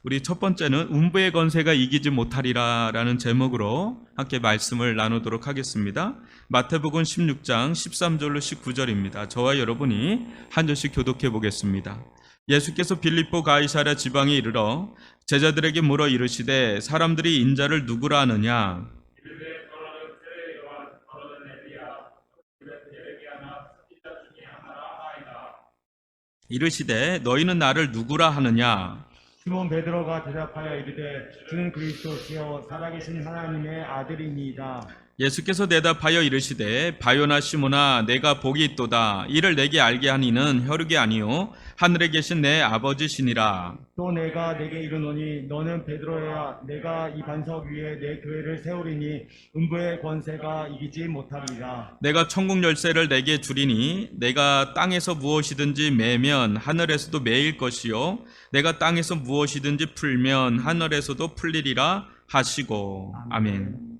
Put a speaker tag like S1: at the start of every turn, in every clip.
S1: 우리 첫 번째는 음부의 권세가 이기지 못하리라라는 제목으로 함께 말씀을 나누도록 하겠습니다. 마태복음 16장 13절로 19절입니다. 저와 여러분이 한 절씩 교독해 보겠습니다. 예수께서 빌립보 가이사랴 지방에 이르러 제자들에게 물어 이르시되 사람들이 인자를 누구라 하느냐? 이르시되 너희는 나를 누구라 하느냐?
S2: 시몬 베드로가 대답하여 이르되 주는 그리스도시요 살아계신 하나님의 아들이니이다.
S1: 예수께서 대답하여 이르시되 바요나 시몬아 내가 복이 있도다. 이를 내게 알게 하니는 혈육이 아니요 하늘에 계신 내 아버지시니라.
S2: 또 내가 내게 이르노니 너는 베드로야 내가 이 반석 위에 내 교회를 세우리니 음부의 권세가 이기지 못하리라.
S1: 내가 천국 열쇠를 내게 주리니 내가 땅에서 무엇이든지 매면 하늘에서도 매일 것이요 내가 땅에서 무엇이든지 풀면 하늘에서도 풀리리라 하시고. 아멘.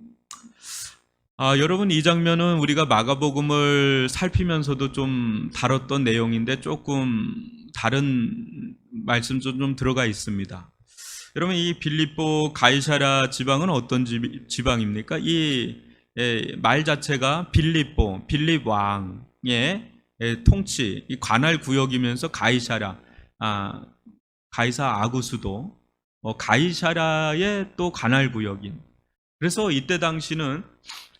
S1: 여러분, 이 장면은 우리가 마가복음을 살피면서도 좀 다뤘던 내용인데 조금 다른 말씀도 좀 들어가 있습니다. 여러분, 이 빌립보 가이사랴 지방은 어떤 지방입니까? 이 말 자체가 빌립 왕의 통치, 이 관할 구역이면서 가이사랴, 가이사 아구수도, 가이사랴의 또 관할 구역인. 그래서 이때 당시는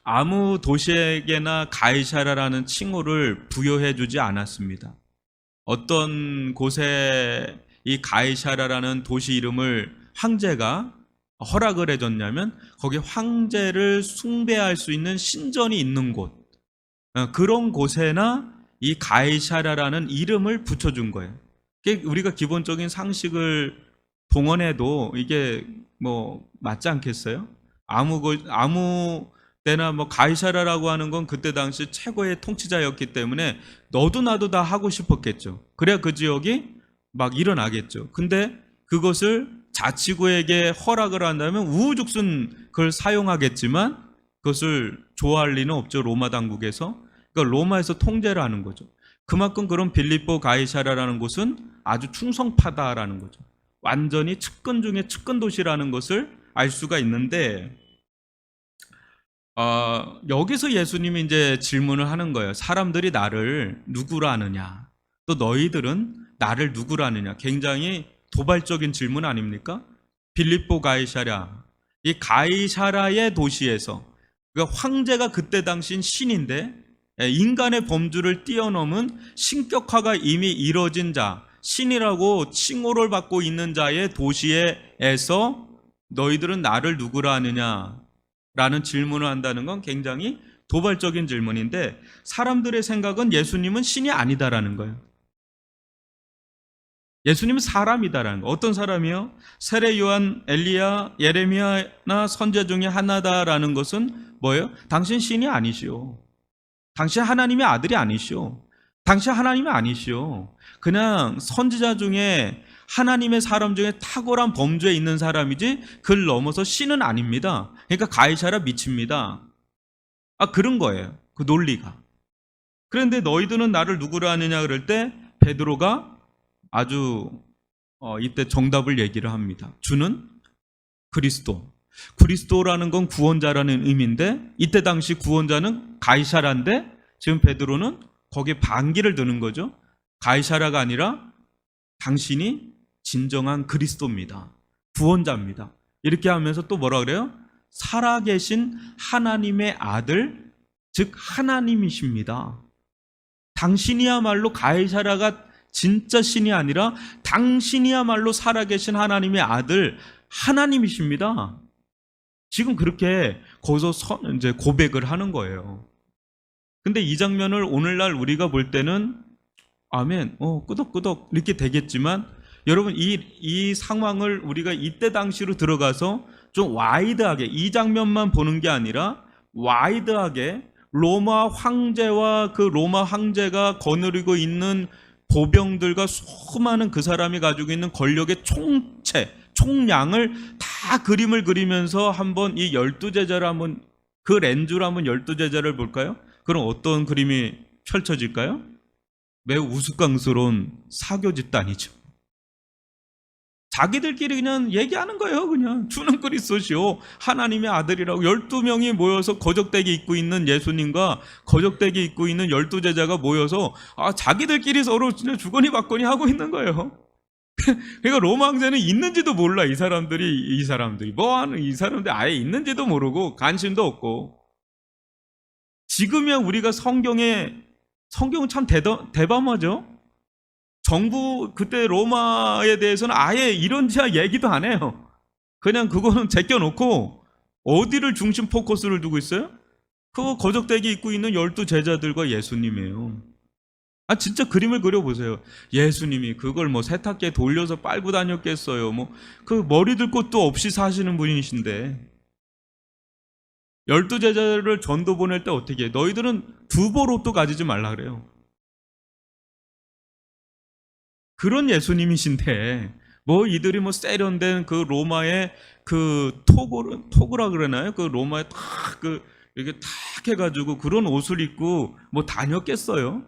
S1: 아무 도시에게나 가이사랴라는 칭호를 부여해 주지 않았습니다. 어떤 곳에 이 가이사랴라는 도시 이름을 황제가 허락을 해줬냐면 거기 황제를 숭배할 수 있는 신전이 있는 곳, 그런 곳에나 이 가이사랴라는 이름을 붙여준 거예요. 우리가 기본적인 상식을 동원해도 이게 뭐 맞지 않겠어요? 아무 때나 뭐 가이사랴라고 하는 건 그때 당시 최고의 통치자였기 때문에 너도 나도 다 하고 싶었겠죠. 그래야 그 지역이 막 일어나겠죠. 근데 그것을 자치구에게 허락을 한다면 우후죽순 그걸 사용하겠지만 그것을 좋아할 리는 없죠. 로마 당국에서. 그러니까 로마에서 통제를 하는 거죠. 그만큼 그런 빌립보 가이사랴라는 곳은 아주 충성파다라는 거죠. 완전히 측근 중에 측근 도시라는 것을 알 수가 있는데, 여기서 예수님이 이제 질문을 하는 거예요. 사람들이 나를 누구라 하느냐? 또 너희들은 나를 누구라 하느냐? 굉장히 도발적인 질문 아닙니까? 빌립보 가이사랴, 이 가이사랴의 도시에서, 그러니까 황제가 그때 당시인 신인데 인간의 범주를 뛰어넘은 신격화가 이미 이뤄진 자, 신이라고 칭호를 받고 있는 자의 도시에서 너희들은 나를 누구라 하느냐? 라는 질문을 한다는 건 굉장히 도발적인 질문인데, 사람들의 생각은 예수님은 신이 아니다라는 거예요. 예수님은 사람이다라는 거예요. 어떤 사람이요? 세례 요한, 엘리야, 예레미야나 선지자 중에 하나다라는 것은 뭐예요? 당신 신이 아니시오. 당신 하나님의 아들이 아니시오. 당신 하나님이 아니시오. 그냥 선지자 중에 하나님의 사람 중에 탁월한 범주에 있는 사람이지 그를 넘어서 신은 아닙니다. 그러니까 가이사랴 미칩니다. 그런 거예요. 그 논리가. 그런데 너희들은 나를 누구라 하느냐 그럴 때 베드로가 아주 이때 정답을 얘기를 합니다. 주는 그리스도. 그리스도라는 건 구원자라는 의미인데 이때 당시 구원자는 가이사랴인데 지금 베드로는 거기에 반기를 드는 거죠. 가이사랴가 아니라 당신이 진정한 그리스도입니다. 구원자입니다. 이렇게 하면서 또 뭐라 그래요? 살아계신 하나님의 아들, 즉 하나님이십니다. 당신이야말로 가이사랴가 진짜 신이 아니라 당신이야말로 살아계신 하나님의 아들, 하나님이십니다. 지금 그렇게 거기서 이제 고백을 하는 거예요. 근데 이 장면을 오늘날 우리가 볼 때는 아멘, 끄덕끄덕 이렇게 되겠지만, 여러분 이 상황을 우리가 이때 당시로 들어가서 좀 와이드하게 이 장면만 보는 게 아니라 와이드하게 로마 황제와 그 로마 황제가 거느리고 있는 보병들과 수많은 그 사람이 가지고 있는 권력의 총량을 다 그림을 그리면서 한번 이 12제자를 한번 그 렌즈로 한번 12제자를 볼까요? 그럼 어떤 그림이 펼쳐질까요? 매우 우스꽝스러운 사교 집단이죠. 자기들끼리 그냥 얘기하는 거예요. 그냥 주는 그리스도시요 하나님의 아들이라고 12명이 모여서 거적대기 입고 있는 예수님과 거적대기 입고 있는 12제자가 모여서 자기들끼리 서로 진짜 주거니 받거니 하고 있는 거예요. 그러니까 로마 황제는 있는지도 몰라. 이 사람들이 뭐하는, 이 사람들 아예 있는지도 모르고 관심도 없고. 지금이야 우리가 성경은 참 대담하죠. 정부 그때 로마에 대해서는 아예 이런 얘기도 안 해요. 그냥 그거는 제껴놓고 어디를 중심 포커스를 두고 있어요? 그 거적대기 입고 있는 12제자들과 예수님이에요. 진짜 그림을 그려보세요. 예수님이 그걸 뭐 세탁기에 돌려서 빨고 다녔겠어요. 뭐 그 머리 들 것도 없이 사시는 분이신데 12제자를 전도 보낼 때 어떻게 해? 너희들은 두벌 옷도 가지지 말라 그래요. 그런 예수님이신데 뭐 이들이 뭐 세련된 그 로마의 그 토구라 그러나요? 그 로마에 이렇게 탁 해가지고 그런 옷을 입고 뭐 다녔겠어요?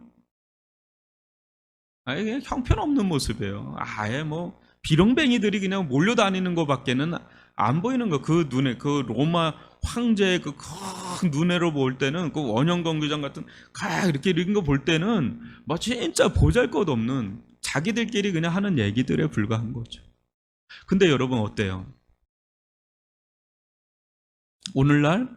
S1: 아예 그냥 형편없는 모습이에요. 아예 뭐 비렁뱅이들이 그냥 몰려다니는 것밖에는 안 보이는 거. 그 눈에 그 로마 황제의 그 큰 눈으로 볼 때는 그 원형 경기장 같은 이렇게 이런 거 볼 때는 뭐 진짜 보잘것없는 자기들끼리 그냥 하는 얘기들에 불과한 거죠. 근데 여러분 어때요? 오늘날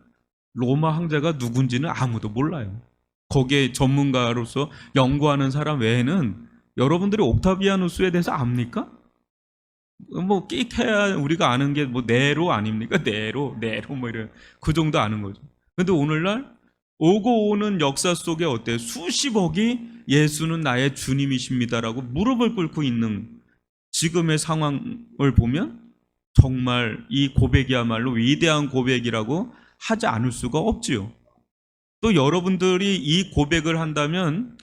S1: 로마 황제가 누군지는 아무도 몰라요. 거기에 전문가로서 연구하는 사람 외에는 여러분들이 옥타비아누스에 대해서 압니까? 뭐 끽해야 우리가 아는 게 뭐 네로 아닙니까? 네로 뭐 이런 그 정도 아는 거죠. 근데 오늘날 오고 오는 역사 속에 어때요? 수십억이 예수는 나의 주님이십니다라고 무릎을 꿇고 있는 지금의 상황을 보면 정말 이 고백이야말로 위대한 고백이라고 하지 않을 수가 없지요. 또 여러분들이 이 고백을 한다면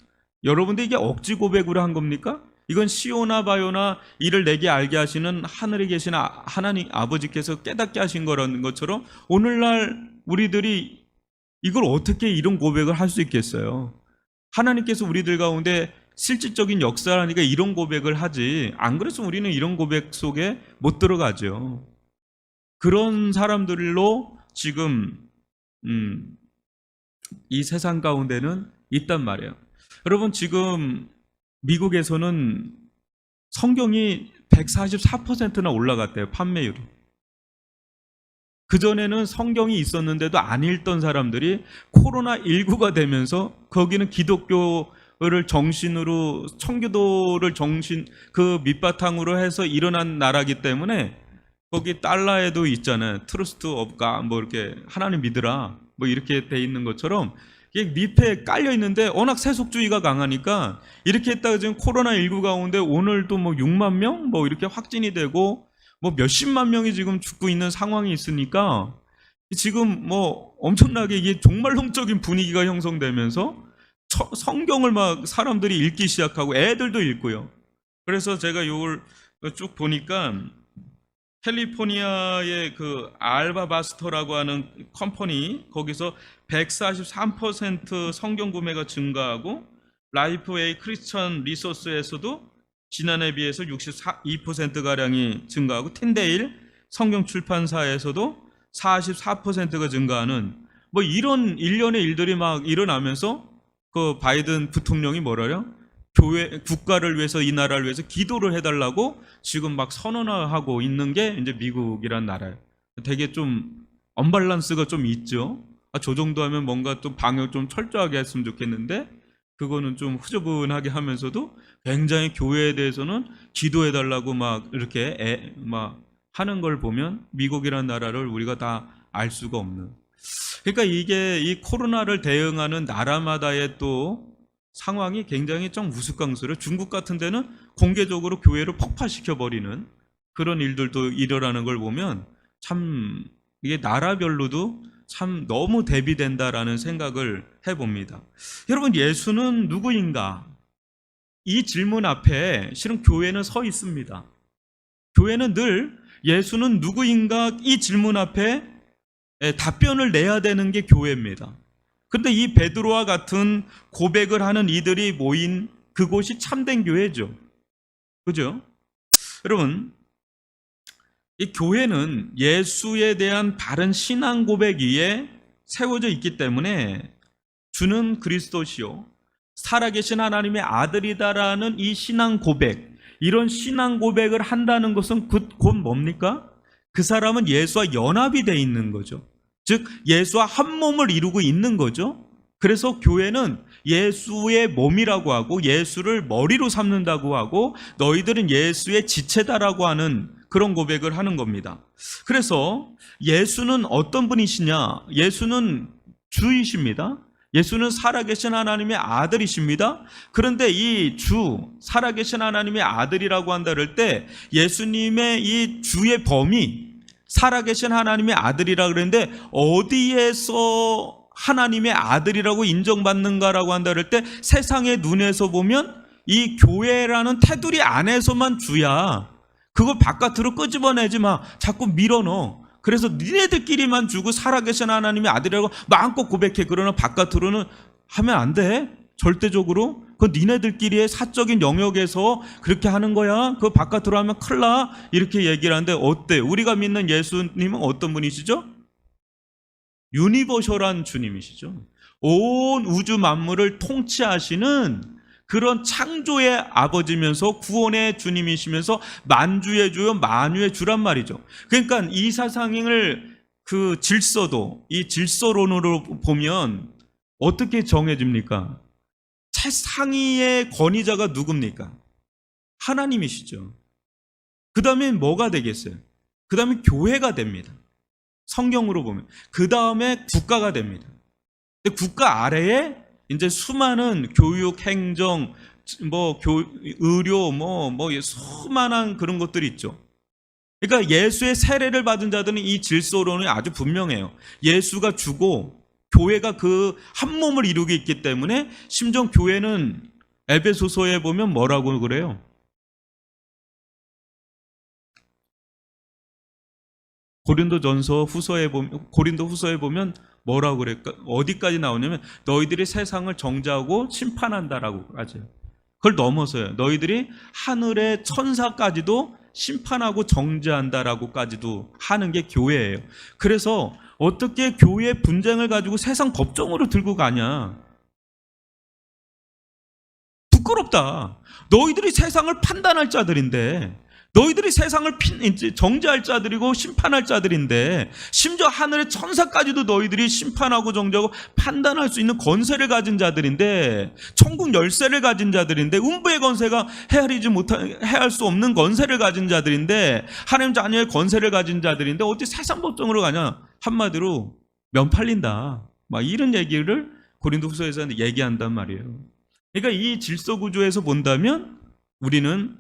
S1: 여러분들 이게 억지 고백으로 한 겁니까? 이건 시오나 바요나 이를 내게 알게 하시는 하늘에 계신 하나님 아버지께서 깨닫게 하신 거라는 것처럼 오늘날 우리들이 이걸 어떻게 이런 고백을 할 수 있겠어요? 하나님께서 우리들 가운데 실질적인 역사라니까 이런 고백을 하지, 안 그랬으면 우리는 이런 고백 속에 못 들어가죠. 그런 사람들로 지금 이 세상 가운데는 있단 말이에요. 여러분 지금 미국에서는 성경이 144%나 올라갔대요. 판매율이. 그전에는 성경이 있었는데도 안 읽던 사람들이 코로나19가 되면서 거기는 기독교를 정신으로, 청교도를 정신 그 밑바탕으로 해서 일어난 나라기 때문에 거기 달러에도 있잖아요. 트러스트 오브 갓 뭐 이렇게 하나님 믿으라 뭐 이렇게 돼 있는 것처럼 이게 밑에 깔려 있는데 워낙 세속주의가 강하니까 이렇게 했다가 지금 코로나19 가운데 오늘도 뭐 6만 명 뭐 이렇게 확진이 되고 뭐 몇십만 명이 지금 죽고 있는 상황이 있으니까 지금 뭐 엄청나게 이게 종말론적인 분위기가 형성되면서 성경을 막 사람들이 읽기 시작하고 애들도 읽고요. 그래서 제가 이걸 쭉 보니까 캘리포니아의 그 알바바스터라고 하는 컴퍼니 거기서 143% 성경 구매가 증가하고 라이프웨이 크리스천 리소스에서도 지난해 비해서 62%가량이 증가하고 틴데일 성경 출판사에서도 44%가 증가하는 뭐 이런 일련의 일들이 막 일어나면서 그 바이든 부통령이 뭐라요? 교회, 국가를 위해서 이 나라를 위해서 기도를 해달라고 지금 막 선언하고 있는 게 이제 미국이란 나라예요. 되게 좀 언밸런스가 좀 있죠. 저 정도 하면 뭔가 또 방역 좀 철저하게 했으면 좋겠는데 그거는 좀 흐저분하게 하면서도 굉장히 교회에 대해서는 기도해달라고 막 이렇게 막 하는 걸 보면 미국이란 나라를 우리가 다 알 수가 없는. 그러니까 이게 이 코로나를 대응하는 나라마다의 또 상황이 굉장히 좀 우스꽝스러워. 중국 같은 데는 공개적으로 교회를 폭파시켜버리는 그런 일들도 일어나는 걸 보면 참 이게 나라별로도 참 너무 대비된다라는 생각을 해봅니다. 여러분 예수는 누구인가? 이 질문 앞에 실은 교회는 서 있습니다. 교회는 늘 예수는 누구인가 이 질문 앞에 답변을 내야 되는 게 교회입니다. 그런데 이 베드로와 같은 고백을 하는 이들이 모인 그곳이 참된 교회죠. 그죠? 여러분 이 교회는 예수에 대한 바른 신앙 고백 위에 세워져 있기 때문에 주는 그리스도시요 살아계신 하나님의 아들이다라는 이 신앙 고백, 이런 신앙 고백을 한다는 것은 곧 뭡니까? 그 사람은 예수와 연합이 돼 있는 거죠. 즉 예수와 한 몸을 이루고 있는 거죠. 그래서 교회는 예수의 몸이라고 하고 예수를 머리로 삼는다고 하고 너희들은 예수의 지체다라고 하는 그런 고백을 하는 겁니다. 그래서 예수는 어떤 분이시냐? 예수는 주이십니다. 예수는 살아계신 하나님의 아들이십니다. 그런데 이 주, 살아계신 하나님의 아들이라고 한다 그럴 때 예수님의 이 주의 범위, 살아계신 하나님의 아들이라 그랬는데 어디에서 하나님의 아들이라고 인정받는가라고 한다 그럴 때 세상의 눈에서 보면 이 교회라는 테두리 안에서만 주야. 그걸 바깥으로 끄집어내지 마. 자꾸 밀어넣어. 그래서 니네들끼리만 주고 살아계신 하나님의 아들이라고 마음껏 고백해. 그러나 바깥으로는 하면 안 돼. 절대적으로. 그건 니네들끼리의 사적인 영역에서 그렇게 하는 거야. 그거 바깥으로 하면 큰일 나. 이렇게 얘기를 하는데 어때? 우리가 믿는 예수님은 어떤 분이시죠? 유니버셜한 주님이시죠. 온 우주 만물을 통치하시는 그런 창조의 아버지면서 구원의 주님이시면서 만주의 주요 만유의 주란 말이죠. 그러니까 이 세상을 그 질서도 이 질서론으로 보면 어떻게 정해집니까? 최상위의 권위자가 누굽니까? 하나님이시죠. 그 다음에 뭐가 되겠어요? 그 다음에 교회가 됩니다. 성경으로 보면 그 다음에 국가가 됩니다. 근데 국가 아래에 이제 수많은 교육, 행정, 의료, 수많은 그런 것들이 있죠. 그러니까 예수의 세례를 받은 자들은 이 질서론이 아주 분명해요. 예수가 주고 교회가 그 한 몸을 이루고 있기 때문에 심지어 교회는 에베소서에 보면 뭐라고 그래요? 고린도 후서에 보면 뭐라고 그럴까? 어디까지 나오냐면 너희들이 세상을 정죄하고 심판한다라고 하죠. 그걸 넘어서요. 너희들이 하늘의 천사까지도 심판하고 정죄한다라고까지도 하는 게 교회예요. 그래서 어떻게 교회 분쟁을 가지고 세상 법정으로 들고 가냐? 부끄럽다. 너희들이 세상을 판단할 자들인데, 너희들이 세상을 정죄할 자들이고 심판할 자들인데, 심지어 하늘의 천사까지도 너희들이 심판하고 정죄하고 판단할 수 있는 권세를 가진 자들인데, 천국 열쇠를 가진 자들인데, 음부의 권세가 헤아릴 수 없는 권세를 가진 자들인데, 하나님 자녀의 권세를 가진 자들인데 어떻게 세상 법정으로 가냐? 한마디로 면 팔린다. 막 이런 얘기를 고린도후서에서 얘기한단 말이에요. 그러니까 이 질서 구조에서 본다면 우리는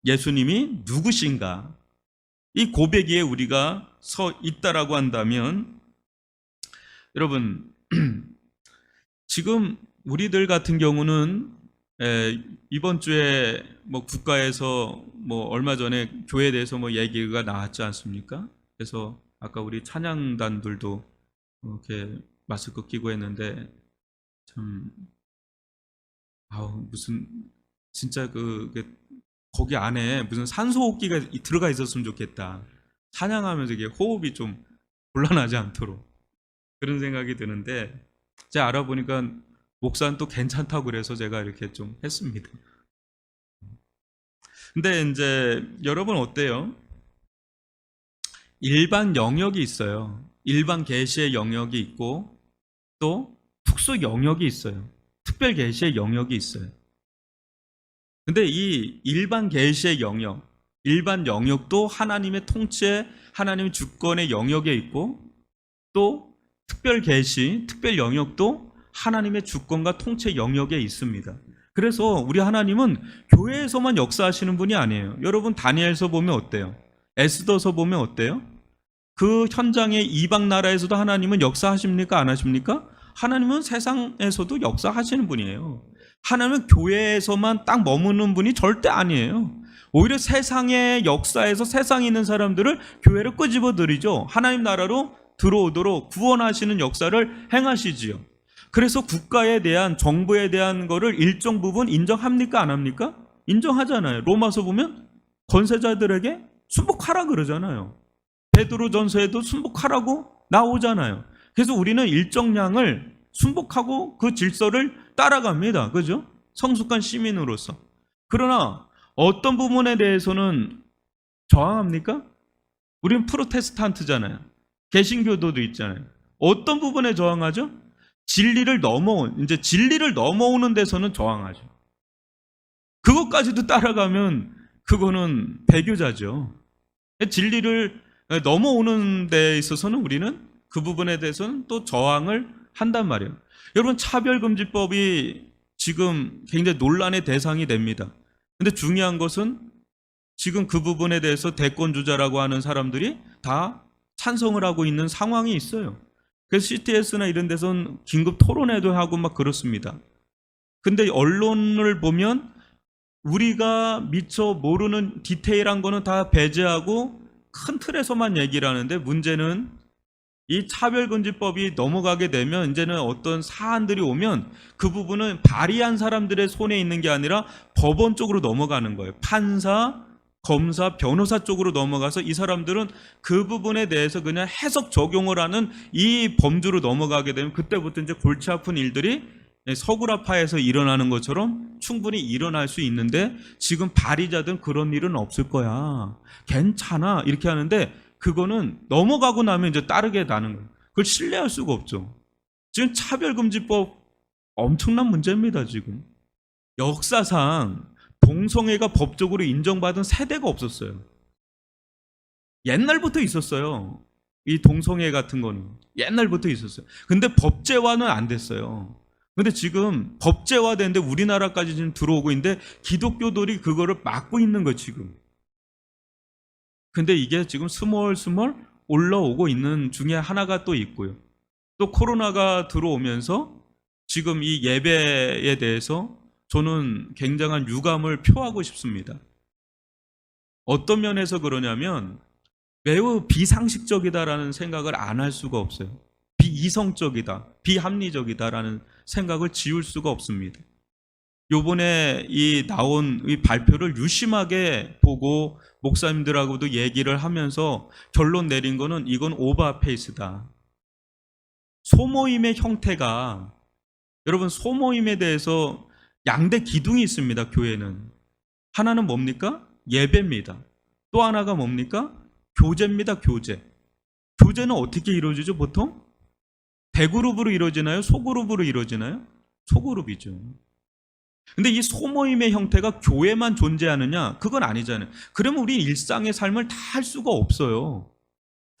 S1: 예수님이 누구신가? 이 고백 위에 우리가 서 있다라고 한다면, 여러분, 지금 우리들 같은 경우는 이번 주에 국가에서 얼마 전에 교회에 대해서 얘기가 나왔지 않습니까? 그래서 아까 우리 찬양단들도 이렇게 마스크 끼고 했는데 참 무슨 진짜 거기 안에 무슨 산소호흡기가 들어가 있었으면 좋겠다. 찬양하면서 이게 호흡이 좀 곤란하지 않도록 그런 생각이 드는데 제가 알아보니까 목사는 또 괜찮다고 그래서 제가 이렇게 좀 했습니다. 근데 이제 여러분 어때요? 일반 영역이 있어요. 일반 계시의 영역이 있고 또 특수 영역이 있어요. 특별 계시의 영역이 있어요. 근데 이 일반 계시의 영역, 일반 영역도 하나님의 통치에 하나님의 주권의 영역에 있고 또 특별 계시, 특별 영역도 하나님의 주권과 통치 영역에 있습니다. 그래서 우리 하나님은 교회에서만 역사하시는 분이 아니에요. 여러분 다니엘서 보면 어때요? 에스더서 보면 어때요? 그 현장의 이방 나라에서도 하나님은 역사하십니까? 안 하십니까? 하나님은 세상에서도 역사하시는 분이에요. 하나님은 교회에서만 딱 머무는 분이 절대 아니에요. 오히려 세상의 역사에서 세상에 있는 사람들을 교회로 끄집어들이죠. 하나님 나라로 들어오도록 구원하시는 역사를 행하시지요. 그래서 국가에 대한 정부에 대한 거를 일정 부분 인정합니까? 안 합니까? 인정하잖아요. 로마서 보면 권세자들에게 순복하라 그러잖아요. 베드로전서에도 순복하라고 나오잖아요. 그래서 우리는 일정량을 순복하고 그 질서를 따라갑니다. 그죠? 성숙한 시민으로서. 그러나 어떤 부분에 대해서는 저항합니까? 우리는 프로테스탄트잖아요. 개신교도도 있잖아요. 어떤 부분에 저항하죠? 진리를 넘어오는 데서는 저항하죠. 그것까지도 따라가면 그거는 배교자죠. 진리를 넘어오는 데 있어서는 우리는 그 부분에 대해서는 또 저항을 한단 말이에요. 여러분, 차별금지법이 지금 굉장히 논란의 대상이 됩니다. 근데 중요한 것은 지금 그 부분에 대해서 대권주자라고 하는 사람들이 다 찬성을 하고 있는 상황이 있어요. 그래서 CTS나 이런 데서는 긴급 토론회도 하고 막 그렇습니다. 근데 언론을 보면 우리가 미처 모르는 디테일한 거는 다 배제하고 큰 틀에서만 얘기를 하는데, 문제는 이 차별금지법이 넘어가게 되면 이제는 어떤 사안들이 오면 그 부분은 발의한 사람들의 손에 있는 게 아니라 법원 쪽으로 넘어가는 거예요. 판사, 검사, 변호사 쪽으로 넘어가서 이 사람들은 그 부분에 대해서 그냥 해석 적용을 하는 이 범주로 넘어가게 되면 그때부터 이제 골치 아픈 일들이 서구라파에서 일어나는 것처럼 충분히 일어날 수 있는데, 지금 발의자든 그런 일은 없을 거야, 괜찮아, 이렇게 하는데 그거는 넘어가고 나면 이제 따르게 나는 거예요. 그걸 신뢰할 수가 없죠. 지금 차별금지법 엄청난 문제입니다. 지금 역사상 동성애가 법적으로 인정받은 세대가 없었어요. 옛날부터 있었어요. 이 동성애 같은 거는 옛날부터 있었어요. 근데 법제화는 안 됐어요. 근데 지금 법제화되는데 우리나라까지 지금 들어오고 있는데 기독교들이 그거를 막고 있는 거예요, 지금. 근데 이게 지금 스멀스멀 올라오고 있는 중에 하나가 또 있고요. 또 코로나가 들어오면서 지금 이 예배에 대해서 저는 굉장한 유감을 표하고 싶습니다. 어떤 면에서 그러냐면 매우 비상식적이다라는 생각을 안 할 수가 없어요. 비이성적이다, 비합리적이다라는 생각을 지울 수가 없습니다. 요번에 이 나온 이 발표를 유심하게 보고 목사님들하고도 얘기를 하면서 결론 내린 거는 이건 오버페이스다. 소모임의 형태가, 여러분, 소모임에 대해서 양대 기둥이 있습니다. 교회는 하나는 뭡니까? 예배입니다. 또 하나가 뭡니까? 교제입니다. 교제는 어떻게 이루어지죠? 보통 대그룹으로 이루어지나요? 소그룹으로 이루어지나요? 소그룹이죠. 근데 이 소모임의 형태가 교회만 존재하느냐? 그건 아니잖아요. 그러면 우리 일상의 삶을 다 할 수가 없어요.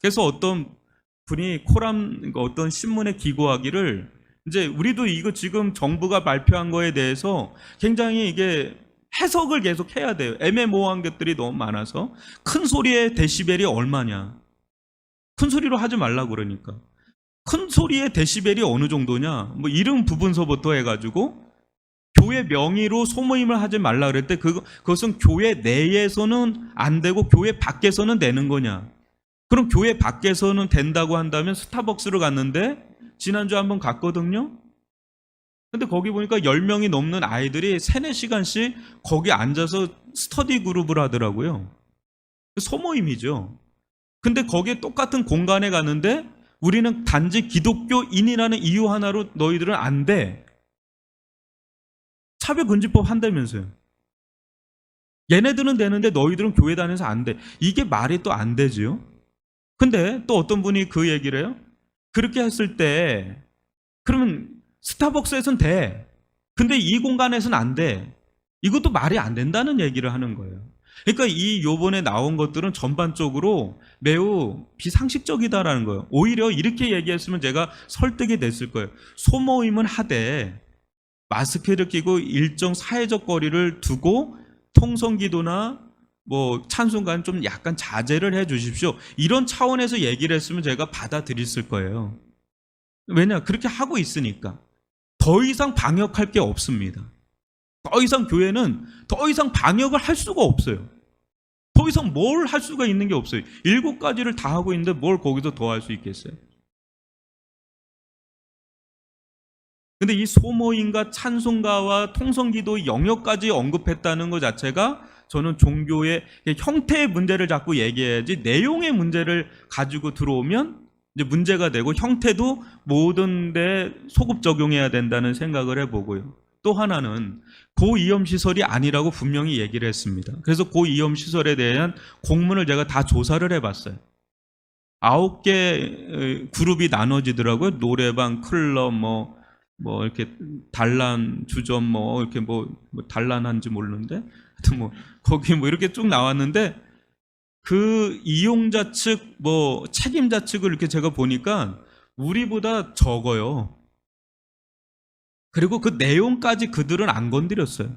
S1: 그래서 어떤 분이 어떤 신문에 기고하기를, 이제 우리도 이거 지금 정부가 발표한 거에 대해서 굉장히 이게 해석을 계속 해야 돼요. 애매모호한 것들이 너무 많아서. 큰 소리의 데시벨이 얼마냐? 큰 소리로 하지 말라고 그러니까. 큰 소리의 데시벨이 어느 정도냐? 뭐 이름 부분서부터 해가지고 교회 명의로 소모임을 하지 말라 그럴 때 그것은 교회 내에서는 안 되고 교회 밖에서는 되는 거냐? 그럼 교회 밖에서는 된다고 한다면 스타벅스를 갔는데 지난주에 한번 갔거든요. 근데 거기 보니까 10명이 넘는 아이들이 3, 4시간씩 거기 앉아서 스터디 그룹을 하더라고요. 소모임이죠. 근데 거기에 똑같은 공간에 갔는데 우리는 단지 기독교인이라는 이유 하나로 너희들은 안 돼. 차별금지법 한다면서요. 얘네들은 되는데 너희들은 교회 다녀서 안 돼. 이게 말이 또 안 되지요. 근데 또 어떤 분이 그 얘기를 해요. 그렇게 했을 때 그러면 스타벅스에선 돼. 근데 이 공간에서는 안 돼. 이것도 말이 안 된다는 얘기를 하는 거예요. 그러니까 이 요번에 나온 것들은 전반적으로 매우 비상식적이다라는 거예요. 오히려 이렇게 얘기했으면 제가 설득이 됐을 거예요. 소모임은 하되 마스크를 끼고 일정 사회적 거리를 두고 통성기도나 뭐 찬송가는 좀 약간 자제를 해 주십시오. 이런 차원에서 얘기를 했으면 제가 받아들였을 거예요. 왜냐? 그렇게 하고 있으니까. 더 이상 방역할 게 없습니다. 더 이상 교회는 더 이상 방역을 할 수가 없어요. 더 이상 뭘 할 수가 있는 게 없어요. 7가지를 다 하고 있는데 뭘 거기서 더 할 수 있겠어요? 근데 이 소모임과 찬송가와 통성기도 영역까지 언급했다는 것 자체가 저는 종교의 형태의 문제를 자꾸 얘기해야지 내용의 문제를 가지고 들어오면 이제 문제가 되고 형태도 모든 데 소급 적용해야 된다는 생각을 해보고요. 또 하나는 고위험 시설이 아니라고 분명히 얘기를 했습니다. 그래서 고위험 시설에 대한 공문을 제가 다 조사를 해봤어요. 9개 그룹이 나눠지더라고요. 노래방, 클럽, 뭐 이렇게 단란, 주점, 이렇게 단란한지 모르는데, 하여튼 거기 이렇게 쭉 나왔는데, 그 이용자 측, 책임자 측을 이렇게 제가 보니까 우리보다 적어요. 그리고 그 내용까지 그들은 안 건드렸어요.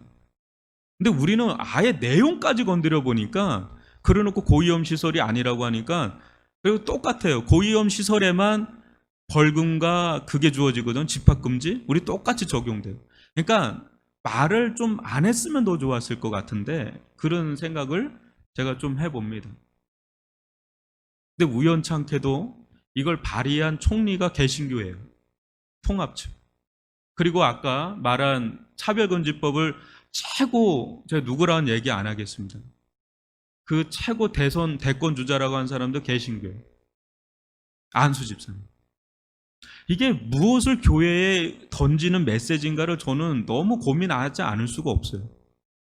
S1: 근데 우리는 아예 내용까지 건드려 보니까, 그래놓고 고위험 시설이 아니라고 하니까, 그리고 똑같아요. 고위험 시설에만 벌금과 그게 주어지거든. 집합금지. 우리 똑같이 적용돼요. 그러니까 말을 좀 안 했으면 더 좋았을 것 같은데 그런 생각을 제가 좀 해봅니다. 근데 우연찮게도 이걸 발의한 총리가 개신교예요. 통합측. 그리고 아까 말한 차별금지법을 최고, 제가 누구라는 얘기 안 하겠습니다. 그 최고 대권 주자라고 한 사람도 개신교예요. 안수 집사님. 이게 무엇을 교회에 던지는 메시지인가를 저는 너무 고민하지 않을 수가 없어요.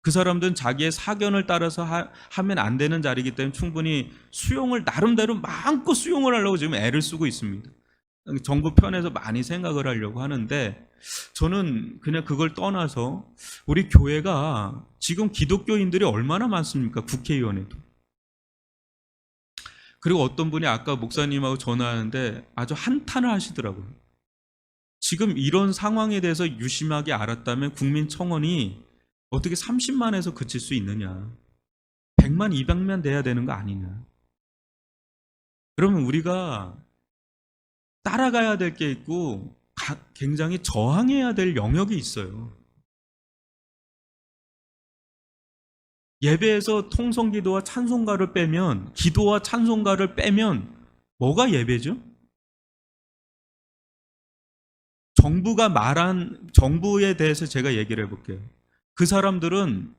S1: 그 사람들은 자기의 사견을 따라서 하면 안 되는 자리이기 때문에 충분히 수용을 나름대로 마음껏 수용을 하려고 지금 애를 쓰고 있습니다. 정부 편에서 많이 생각을 하려고 하는데 저는 그냥 그걸 떠나서 우리 교회가 지금 기독교인들이 얼마나 많습니까? 국회의원에도. 그리고 어떤 분이 아까 목사님하고 전화하는데 아주 한탄을 하시더라고요. 지금 이런 상황에 대해서 유심하게 알았다면 국민청원이 어떻게 30만에서 그칠 수 있느냐. 100만, 200만 돼야 되는 거 아니냐. 그러면 우리가 따라가야 될 게 있고 굉장히 저항해야 될 영역이 있어요. 예배에서 통성기도와 찬송가를 빼면, 기도와 찬송가를 빼면 뭐가 예배죠? 정부가 말한 정부에 대해서 제가 얘기를 해볼게요. 그 사람들은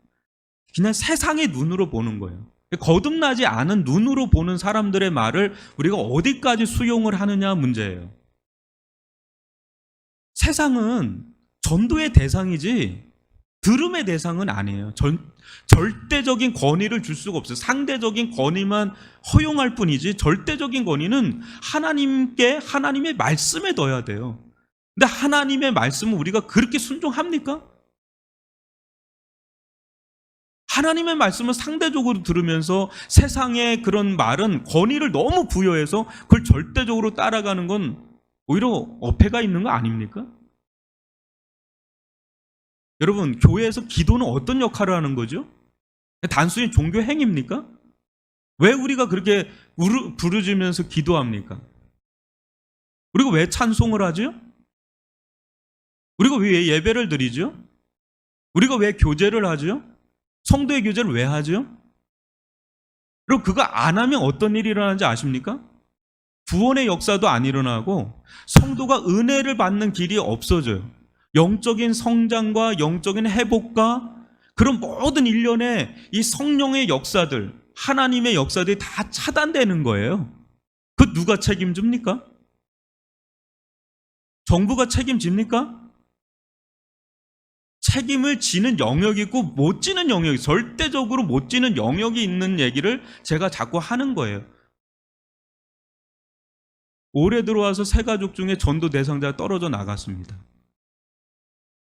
S1: 그냥 세상의 눈으로 보는 거예요. 거듭나지 않은 눈으로 보는 사람들의 말을 우리가 어디까지 수용을 하느냐 문제예요. 세상은 전도의 대상이지 들음의 대상은 아니에요. 절대적인 권위를 줄 수가 없어요. 상대적인 권위만 허용할 뿐이지 절대적인 권위는 하나님의 말씀에 둬야 돼요. 근데 하나님의 말씀은 우리가 그렇게 순종합니까? 하나님의 말씀을 상대적으로 들으면서 세상의 그런 말은 권위를 너무 부여해서 그걸 절대적으로 따라가는 건 오히려 어폐가 있는 거 아닙니까? 여러분, 교회에서 기도는 어떤 역할을 하는 거죠? 단순히 종교 행위입니까? 왜 우리가 그렇게 부르짖으면서 기도합니까? 우리가 왜 찬송을 하죠? 우리가 왜 예배를 드리죠? 우리가 왜 교제를 하죠? 성도의 교제를 왜 하죠? 그리고 그거 안 하면 어떤 일이 일어나는지 아십니까? 구원의 역사도 안 일어나고 성도가 은혜를 받는 길이 없어져요. 영적인 성장과 영적인 회복과 그런 모든 일련의 이 성령의 역사들, 하나님의 역사들이 다 차단되는 거예요. 그 누가 책임집니까? 정부가 책임집니까? 책임을 지는 영역이 있고 못 지는 영역이, 절대적으로 못 지는 영역이 있는 얘기를 제가 자꾸 하는 거예요. 올해 들어와서 새 가족 중에 전도 대상자가 떨어져 나갔습니다.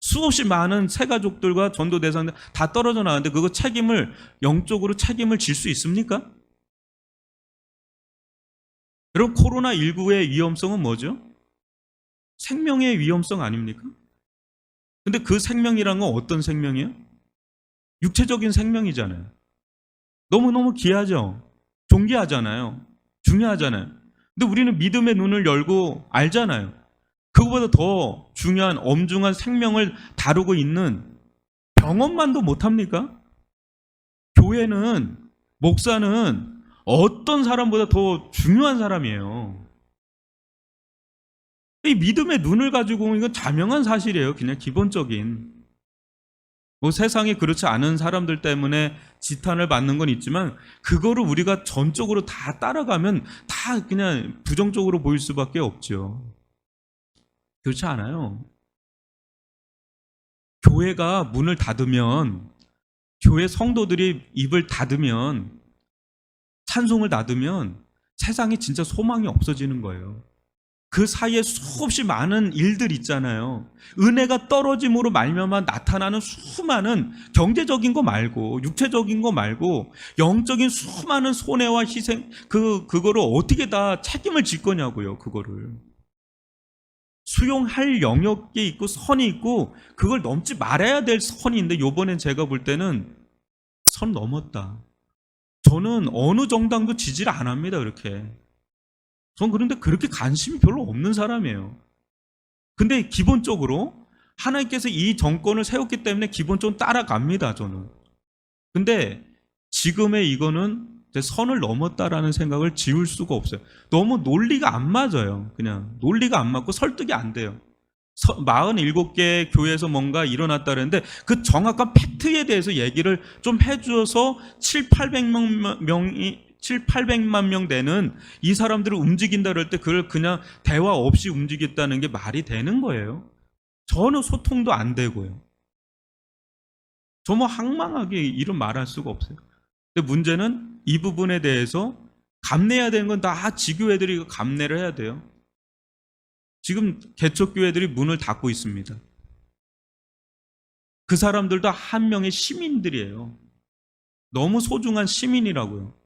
S1: 수없이 많은 새 가족들과 전도 대상자 다 떨어져 나갔는데 그거 영적으로 책임을 질 수 있습니까? 여러분, 코로나19의 위험성은 뭐죠? 생명의 위험성 아닙니까? 근데 그 생명이란 건 어떤 생명이에요? 육체적인 생명이잖아요. 너무너무 귀하죠? 존귀하잖아요. 중요하잖아요. 근데 우리는 믿음의 눈을 열고 알잖아요. 그거보다 더 중요한 엄중한 생명을 다루고 있는 병원만도 못합니까? 교회는, 목사는 어떤 사람보다 더 중요한 사람이에요. 이 믿음의 눈을 가지고 이건 자명한 사실이에요. 그냥 기본적인. 뭐 세상에 그렇지 않은 사람들 때문에 지탄을 받는 건 있지만 그거를 우리가 전적으로 다 따라가면 다 그냥 부정적으로 보일 수밖에 없죠. 그렇지 않아요. 교회가 문을 닫으면, 교회 성도들이 입을 닫으면, 찬송을 닫으면 세상에 진짜 소망이 없어지는 거예요. 그 사이에 수없이 많은 일들 있잖아요. 은혜가 떨어짐으로 말미암아 나타나는 수많은 경제적인 거 말고, 육체적인 거 말고, 영적인 수많은 손해와 희생, 그거를 어떻게 다 책임을 질 거냐고요, 그거를. 수용할 영역이 있고 선이 있고 그걸 넘지 말아야 될 선이 있는데, 요번엔 제가 볼 때는 선 넘었다. 저는 어느 정당도 지지를 안 합니다, 그렇게. 전 그런데 그렇게 관심이 별로 없는 사람이에요. 근데 기본적으로 하나님께서 이 정권을 세웠기 때문에 기본적으로 따라갑니다, 저는. 근데 지금의 이거는 이제 선을 넘었다라는 생각을 지울 수가 없어요. 너무 논리가 안 맞아요. 그냥 논리가 안 맞고 설득이 안 돼요. 47개 교회에서 뭔가 일어났다 그랬는데 그 정확한 팩트에 대해서 얘기를 좀 해주어서 800만 명 되는 이 사람들을 움직인다 그럴 때 그걸 그냥 대화 없이 움직였다는 게 말이 되는 거예요? 전혀 소통도 안 되고요. 저 뭐 황망하게 이런 말할 수가 없어요. 근데 문제는 이 부분에 대해서 감내해야 되는 건 다 지교회들이 감내를 해야 돼요. 지금 개척교회들이 문을 닫고 있습니다. 그 사람들도 한 명의 시민들이에요. 너무 소중한 시민이라고요.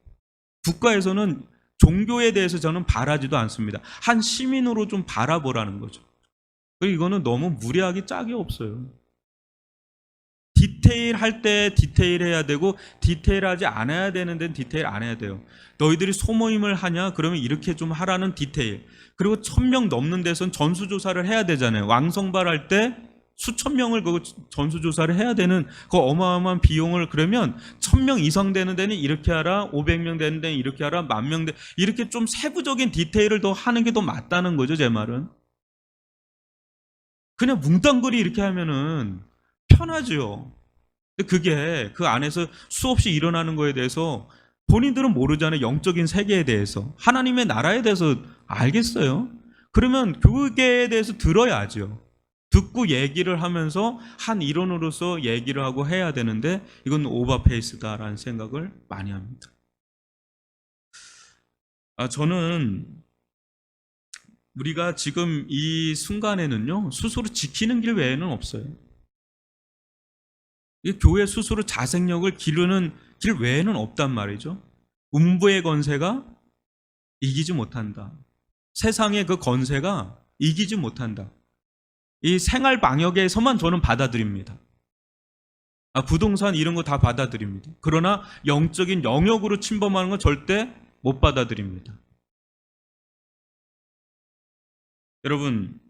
S1: 국가에서는 종교에 대해서 저는 바라지도 않습니다. 한 시민으로 좀 바라보라는 거죠. 이거는 너무 무리하기 짝이 없어요. 디테일 할 때 디테일 해야 되고 디테일하지 않아야 되는 데는 디테일 안 해야 돼요. 너희들이 소모임을 하냐? 그러면 이렇게 좀 하라는 디테일. 그리고 1000명 넘는 데선 전수조사를 해야 되잖아요. 왕성발할 때 수천 명을 그 전수조사를 해야 되는 그 어마어마한 비용을, 그러면 1000명 이상 되는 데는 이렇게 하라, 500명 되는 데는 이렇게 하라, 10,000명 이렇게 좀 세부적인 디테일을 더 하는 게 더 맞다는 거죠, 제 말은. 그냥 뭉땅거리 이렇게 하면은 편하죠. 근데 그게 그 안에서 수없이 일어나는 거에 대해서 본인들은 모르잖아요. 영적인 세계에 대해서, 하나님의 나라에 대해서 알겠어요? 그러면 교계에 대해서 들어야죠. 듣고 얘기를 하면서 한 일원으로서 얘기를 하고 해야 되는데 이건 오버페이스다라는 생각을 많이 합니다. 저는 우리가 지금 이 순간에는요, 스스로 지키는 길 외에는 없어요. 이 교회 스스로 자생력을 기르는 길 외에는 없단 말이죠. 음부의 건세가 이기지 못한다. 세상의 그 건세가 이기지 못한다. 이 생활 방역에서만 저는 받아들입니다. 부동산 이런 거 다 받아들입니다. 그러나 영적인 영역으로 침범하는 건 절대 못 받아들입니다. 여러분,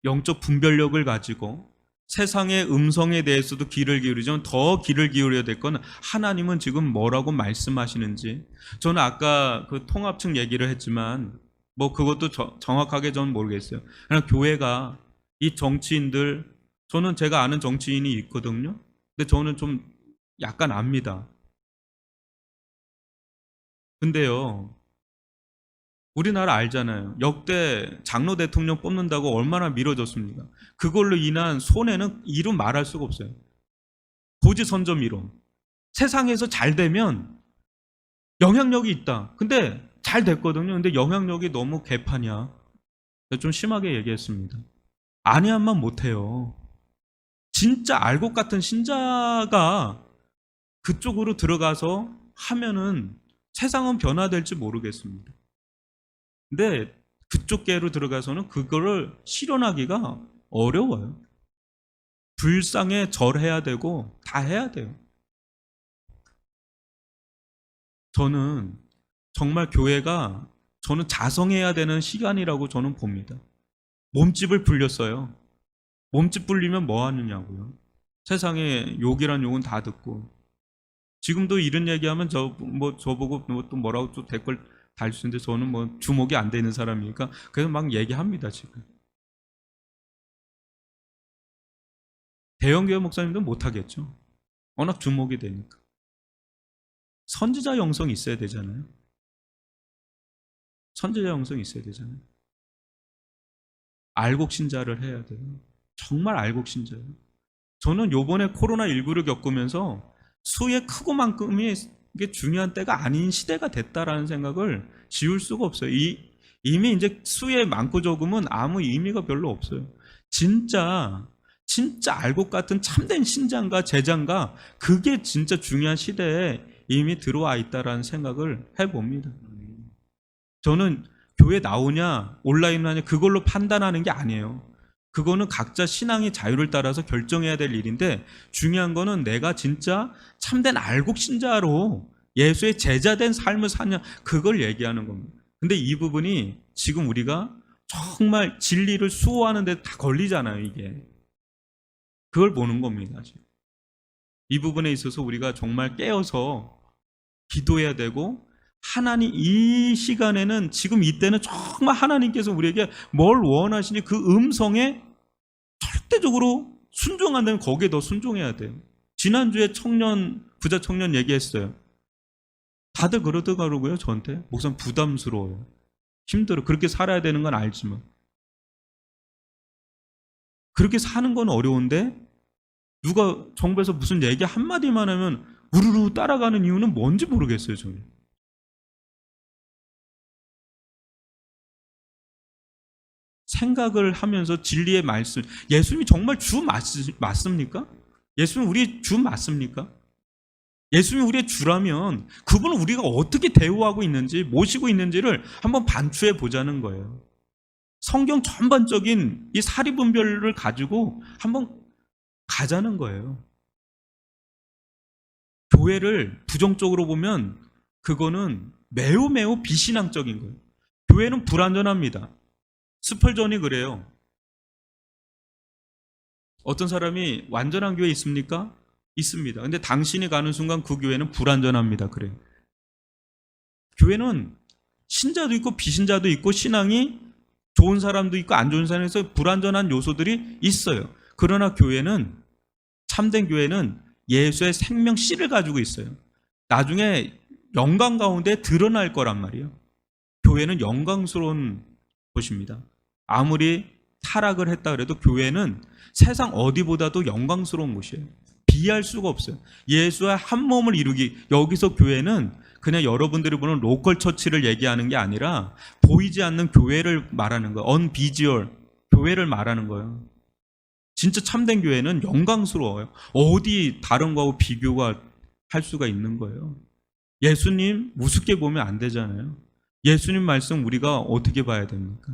S1: 영적 분별력을 가지고 세상의 음성에 대해서도 귀를 기울이지만 더 귀를 기울여야 될 건 하나님은 지금 뭐라고 말씀하시는지. 저는 아까 그 통합층 얘기를 했지만 뭐 그것도 정확하게 저는 모르겠어요. 그러나 교회가 이 정치인들, 저는 제가 아는 정치인이 있거든요. 근데 저는 좀 약간 압니다. 근데요, 우리나라 알잖아요. 역대 장로 대통령 뽑는다고 얼마나 미뤄졌습니까? 그걸로 인한 손해는 이루 말할 수가 없어요. 고지선점 이론. 세상에서 잘 되면 영향력이 있다. 근데 잘 됐거든요. 근데 영향력이 너무 개판이야. 좀 심하게 얘기했습니다. 아니한만 못해요. 진짜 알곡 같은 신자가 그쪽으로 들어가서 하면은 세상은 변화될지 모르겠습니다. 근데 그쪽 계로 들어가서는 그거를 실현하기가 어려워요. 불상에 절해야 되고 다 해야 돼요. 저는 정말 교회가, 저는 자성해야 되는 시간이라고 저는 봅니다. 몸집을 불렸어요. 몸집 불리면 뭐 하느냐고요. 세상에 욕이란 욕은 다 듣고, 지금도 이런 얘기하면 저보고 또 뭐라고 또 댓글 달수는데 저는 뭐 주목이 안 되는 사람이니까 그래서 막 얘기합니다. 지금 대형교회 목사님도 못하겠죠. 워낙 주목이 되니까. 선지자 영성이 있어야 되잖아요. 선지자 영성이 있어야 되잖아요. 알곡 신자를 해야 돼요. 정말 알곡 신자예요. 저는 요번에 코로나19를 겪으면서 수의 크고만큼이 이게 중요한 때가 아닌 시대가 됐다라는 생각을 지울 수가 없어요. 이미 이제 수의 많고 적음은 아무 의미가 별로 없어요. 진짜 알곡 같은 참된 신장과 제장과 그게 진짜 중요한 시대에 이미 들어와 있다라는 생각을 해봅니다. 저는 교회 나오냐 온라인 하냐 그걸로 판단하는 게 아니에요. 그거는 각자 신앙의 자유를 따라서 결정해야 될 일인데 중요한 거는 내가 진짜 참된 알곡 신자로 예수의 제자된 삶을 사냐 그걸 얘기하는 겁니다. 근데 이 부분이 지금 우리가 정말 진리를 수호하는 데 다 걸리잖아요. 이게 그걸 보는 겁니다. 지금. 이 부분에 있어서 우리가 정말 깨어서 기도해야 되고 하나님 이 시간에는 지금 이때는 정말 하나님께서 우리에게 뭘 원하시니 그 음성에 절대적으로 순종한다면 거기에 더 순종해야 돼요. 지난주에 부자 청년 얘기했어요. 다들 그러더라고요. 저한테 목사님 부담스러워요. 힘들어. 그렇게 살아야 되는 건 알지만 그렇게 사는 건 어려운데 누가 정부에서 무슨 얘기 한마디만 하면 우르르 따라가는 이유는 뭔지 모르겠어요. 저는. 생각을 하면서 진리의 말씀, 예수님이 정말 주 맞습니까? 예수님 우리의 주 맞습니까? 예수님이 우리의 주라면 그분은 우리가 어떻게 대우하고 있는지 모시고 있는지를 한번 반추해 보자는 거예요. 성경 전반적인 이 사리분별을 가지고 한번 가자는 거예요. 교회를 부정적으로 보면 그거는 매우 비신앙적인 거예요. 교회는 불완전합니다. 스펄전이 그래요. 어떤 사람이 완전한 교회 있습니까? 있습니다. 근데 당신이 가는 순간 그 교회는 불완전합니다. 그래요. 교회는 신자도 있고 비신자도 있고 신앙이 좋은 사람도 있고 안 좋은 사람에서 불완전한 요소들이 있어요. 그러나 교회는 참된 교회는 예수의 생명 씨를 가지고 있어요. 나중에 영광 가운데 드러날 거란 말이에요. 교회는 영광스러운 곳입니다. 아무리 타락을 했다 그래도 교회는 세상 어디보다도 영광스러운 곳이에요. 비할 수가 없어요. 예수와 한 몸을 이루기. 여기서 교회는 그냥 여러분들이 보는 로컬 처치를 얘기하는 게 아니라 보이지 않는 교회를 말하는 거예요. 언비주얼 교회를 말하는 거예요. 진짜 참된 교회는 영광스러워요. 어디 다른 거하고 비교가 할 수가 있는 거예요. 예수님 우습게 보면 안 되잖아요. 예수님 말씀 우리가 어떻게 봐야 됩니까?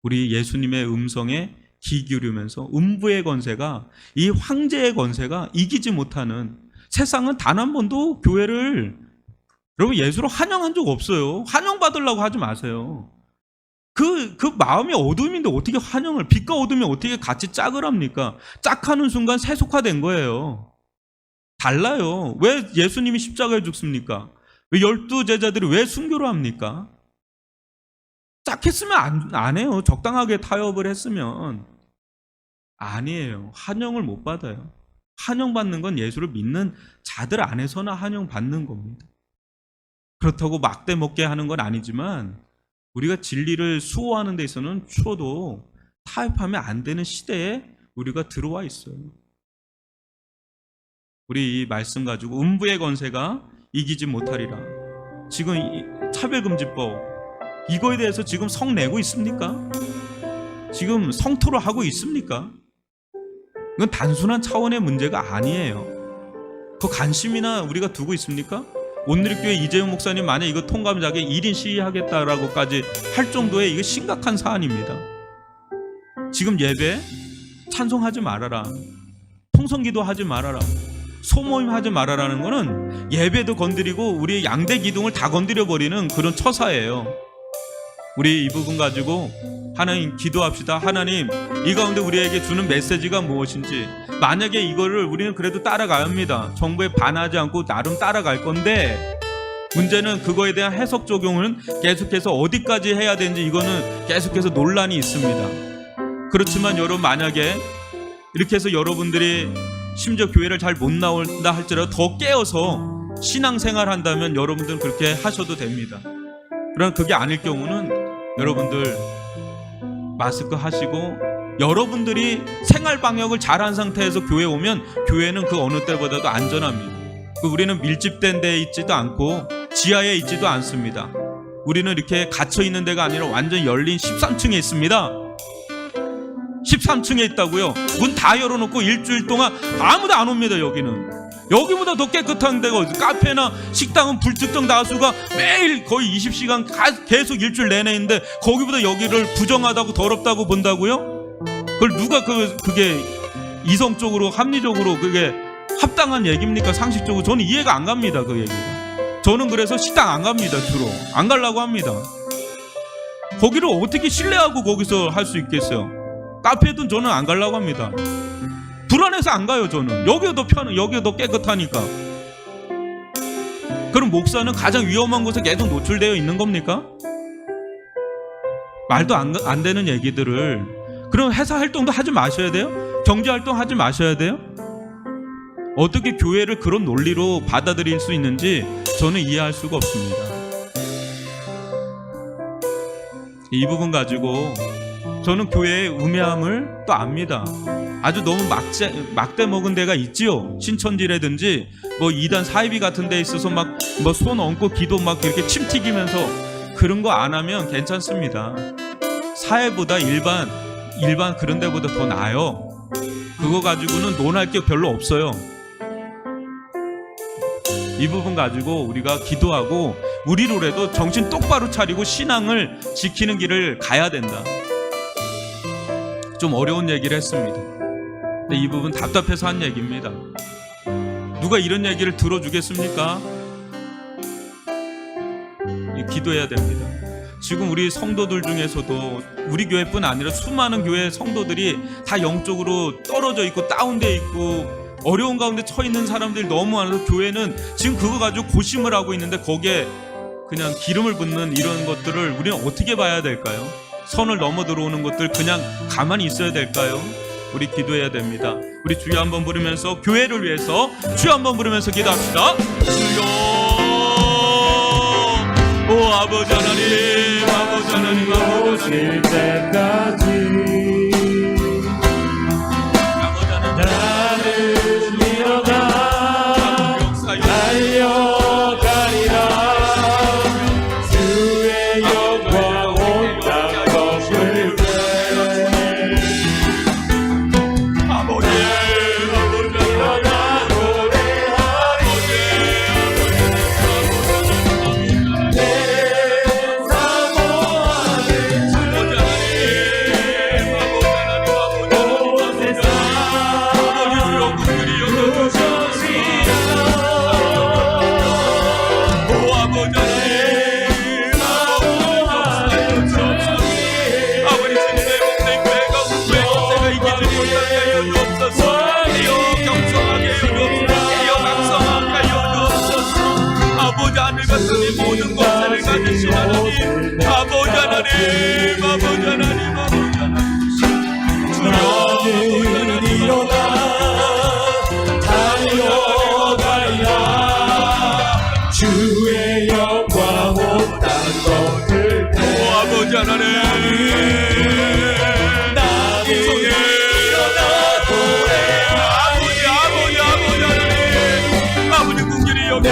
S1: 우리 예수님의 음성에 귀 기울이면서 음부의 권세가 이 황제의 권세가 이기지 못하는 세상은 단 한 번도 교회를 여러분 예수로 환영한 적 없어요. 환영받으려고 하지 마세요. 그 마음이 어둠인데 어떻게 환영을 빛과 어둠이 어떻게 같이 짝을 합니까? 짝하는 순간 세속화된 거예요. 달라요. 왜 예수님이 십자가에 죽습니까? 왜 12제자들이 왜 순교를 합니까? 짝했으면 안 해요. 적당하게 타협을 했으면. 아니에요. 환영을 못 받아요. 환영받는 건 예수를 믿는 자들 안에서나 환영받는 겁니다. 그렇다고 막대 먹게 하는 건 아니지만 우리가 진리를 수호하는 데 있어서는 추워도 타협하면 안 되는 시대에 우리가 들어와 있어요. 우리 이 말씀 가지고 음부의 권세가 이기지 못하리라. 지금 이 차별금지법 이거에 대해서 지금 성 내고 있습니까? 지금 성토를 하고 있습니까? 이건 단순한 차원의 문제가 아니에요. 그 관심이나 우리가 두고 있습니까? 온누리교회 이재용 목사님 만약 이거 통감자게 1인 시위하겠다라고까지 할 정도의 이거 심각한 사안입니다. 지금 예배 찬송하지 말아라. 통성기도 하지 말아라. 소모임 하지 말아라는 거는 예배도 건드리고 우리 양대 기둥을 다 건드려버리는 그런 처사예요. 우리 이 부분 가지고 하나님 기도합시다. 하나님 이 가운데 우리에게 주는 메시지가 무엇인지 만약에 이거를 우리는 그래도 따라가야 합니다. 정부에 반하지 않고 나름 따라갈 건데 문제는 그거에 대한 해석 적용은 계속해서 어디까지 해야 되는지 이거는 계속해서 논란이 있습니다. 그렇지만 여러분 만약에 이렇게 해서 여러분들이 심지어 교회를 잘 못 나온다 할지라도 더 깨어서 신앙생활 한다면 여러분들은 그렇게 하셔도 됩니다. 그러나 그게 아닐 경우는 여러분들 마스크 하시고, 여러분들이 생활 방역을 잘한 상태에서 교회 오면 교회는 그 어느 때보다도 안전합니다. 우리는 밀집된 데에 있지도 않고 지하에 있지도 않습니다. 우리는 이렇게 갇혀 있는 데가 아니라 완전 열린 13층에 있습니다. 13층에 있다고요. 문 다 열어놓고 일주일 동안 아무도 안 옵니다. 여기는 여기보다 더 깨끗한 데가 어디, 카페나 식당은 불특정 다수가 매일 거의 20시간 계속 일주일 내내 있는데 거기보다 여기를 부정하다고 더럽다고 본다고요? 그걸 누가 그게 이성적으로 합리적으로 그게 합당한 얘기입니까? 상식적으로 저는 이해가 안 갑니다. 그 얘기가. 저는 그래서 식당 안 갑니다. 주로 안 가려고 합니다. 거기를 어떻게 신뢰하고 거기서 할 수 있겠어요? 카페든 저는 안 가려고 합니다. 불안해서 안 가요. 저는 여기가 더 여기가 더 깨끗하니까. 그럼 목사는 가장 위험한 곳에 계속 노출되어 있는 겁니까? 말도 안 되는 얘기들을. 그럼 회사 활동도 하지 마셔야 돼요? 경제 활동 하지 마셔야 돼요? 어떻게 교회를 그런 논리로 받아들일 수 있는지 저는 이해할 수가 없습니다. 이 부분 가지고 저는 교회의 우매함을 또 압니다. 아주 너무 막대 먹은 데가 있지요. 신천지라든지 뭐 이단 사이비 같은 데 있어서 막 뭐 손 얹고 기도 막 이렇게 침 튀기면서 그런 거 안 하면 괜찮습니다. 사회보다 일반 그런 데보다 더 나아요. 그거 가지고는 논할 게 별로 없어요. 이 부분 가지고 우리가 기도하고 우리로라도 정신 똑바로 차리고 신앙을 지키는 길을 가야 된다. 좀 어려운 얘기를 했습니다. 근데 이 부분 답답해서 한 얘기입니다. 누가 이런 얘기를 들어주겠습니까? 기도해야 됩니다. 지금 우리 성도들 중에서도 우리 교회뿐 아니라 수많은 교회 성도들이 다 영적으로 떨어져 있고 다운돼 있고 어려운 가운데 처 있는 사람들이 너무 많아서 교회는 지금 그거 가지고 고심을 하고 있는데 거기에 그냥 기름을 붓는 이런 것들을 우리는 어떻게 봐야 될까요? 선을 넘어 들어오는 것들 그냥 가만히 있어야 될까요? 우리 기도해야 됩니다. 우리 주여 한번 부르면서 교회를 위해서 주여 한번 부르면서 기도합시다. 주여 오 아버지 하나님, 아버지 하나님, 아버지
S3: 오실 때까지 나는 일어나 달려가리라. 주의 영광 온 땅 덮을 때
S1: 아버지
S3: 일어나 노래하리. 내 사모하는 주 온 세상
S1: 모든 것을 가지신 하나님, 아버지 하나님, 아버지 하나님, 아버지 하나님,
S3: 나는 일어나 달려가리라. 주의 영광 온 땅 덮을 때
S1: 아버지 하나님,
S3: 나는 일어나 노래하리.
S1: 아버지 하나님, 아버지 궁결이 여기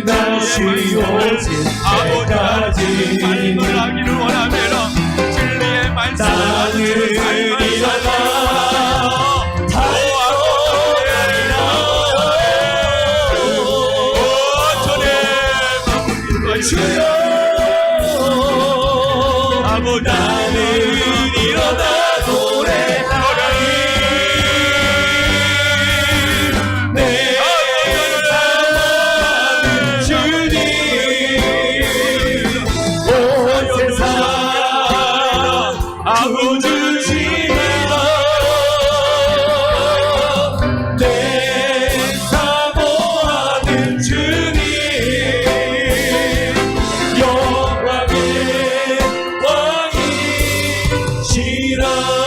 S3: 다시 오실 때까지
S1: 삶을 하기를 원하매라. 진리의 말씀을
S3: 나는 일어나 달려가리라. 주여
S1: 아버지
S3: 나는 일어나 노래하리. 되리라